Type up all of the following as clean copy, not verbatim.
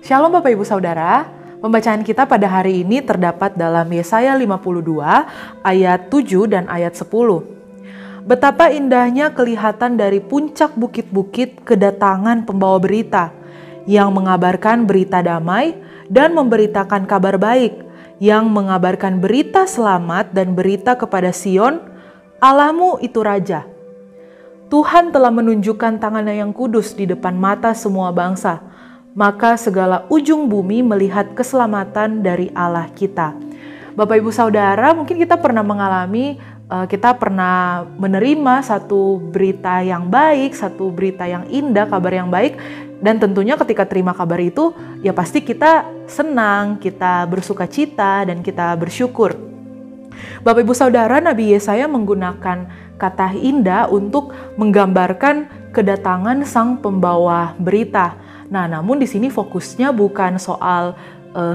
Shalom Bapak Ibu Saudara, pembacaan kita pada hari ini terdapat dalam Yesaya 52 ayat 7 dan ayat 10. Betapa indahnya kelihatan dari puncak bukit-bukit kedatangan pembawa berita yang mengabarkan berita damai dan memberitakan kabar baik, yang mengabarkan berita selamat dan berita kepada Sion, Allahmu itu Raja. Tuhan telah menunjukkan tangannya yang kudus di depan mata semua bangsa. Maka segala ujung bumi melihat keselamatan dari Allah kita. Bapak Ibu Saudara, mungkin kita pernah mengalami, kita pernah menerima satu berita yang baik, satu berita yang indah, kabar yang baik. Dan tentunya ketika terima kabar itu, ya pasti kita senang, kita bersuka cita, dan kita bersyukur. Bapak Ibu Saudara, Nabi Yesaya menggunakan kata indah untuk menggambarkan kedatangan sang pembawa berita. Nah, namun di sini fokusnya bukan soal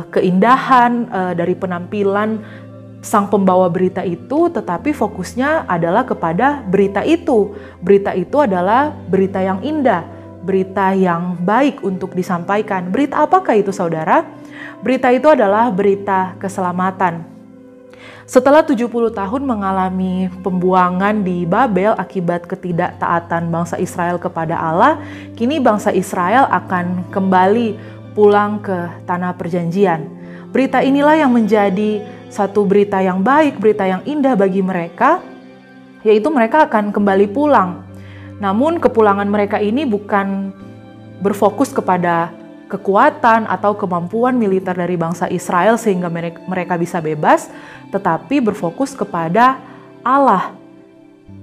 keindahan dari penampilan sang pembawa berita itu, tetapi fokusnya adalah kepada berita itu. Berita itu adalah berita yang indah, berita yang baik untuk disampaikan. Berita apakah itu, saudara? Berita itu adalah berita keselamatan. Setelah 70 tahun mengalami pembuangan di Babel akibat ketidaktaatan bangsa Israel kepada Allah, kini bangsa Israel akan kembali pulang ke tanah perjanjian. Berita inilah yang menjadi satu berita yang baik, berita yang indah bagi mereka, yaitu mereka akan kembali pulang. Namun kepulangan mereka ini bukan berfokus kepada kekuatan atau kemampuan militer dari bangsa Israel sehingga mereka bisa bebas, tetapi berfokus kepada Allah.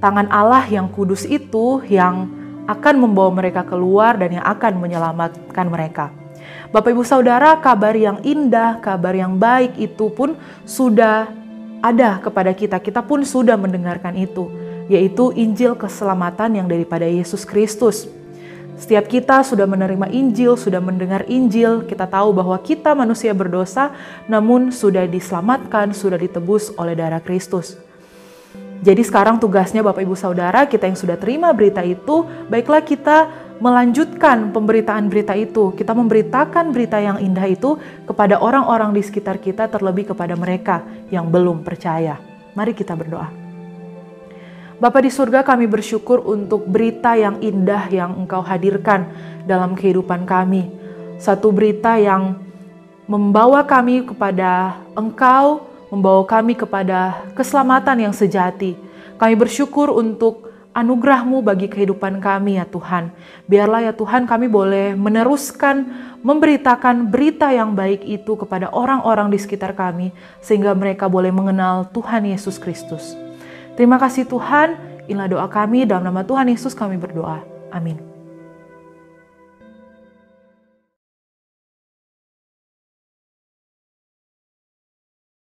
Tangan Allah yang kudus itu yang akan membawa mereka keluar dan yang akan menyelamatkan mereka. Bapak Ibu Saudara, kabar yang indah, kabar yang baik itu pun sudah ada kepada kita. Kita pun sudah mendengarkan itu, yaitu Injil keselamatan yang daripada Yesus Kristus. Setiap kita sudah menerima Injil, sudah mendengar Injil, kita tahu bahwa kita manusia berdosa, namun sudah diselamatkan, sudah ditebus oleh darah Kristus. Jadi sekarang tugasnya Bapak Ibu Saudara, kita yang sudah terima berita itu, baiklah kita melanjutkan pemberitaan berita itu. Kita memberitakan berita yang indah itu kepada orang-orang di sekitar kita, terlebih kepada mereka yang belum percaya. Mari kita berdoa. Bapa di surga, kami bersyukur untuk berita yang indah yang Engkau hadirkan dalam kehidupan kami. Satu berita yang membawa kami kepada Engkau, membawa kami kepada keselamatan yang sejati. Kami bersyukur untuk anugerah-Mu bagi kehidupan kami ya Tuhan. Biarlah ya Tuhan kami boleh meneruskan memberitakan berita yang baik itu kepada orang-orang di sekitar kami, sehingga mereka boleh mengenal Tuhan Yesus Kristus. Terima kasih Tuhan, inilah doa kami, dalam nama Tuhan Yesus kami berdoa. Amin.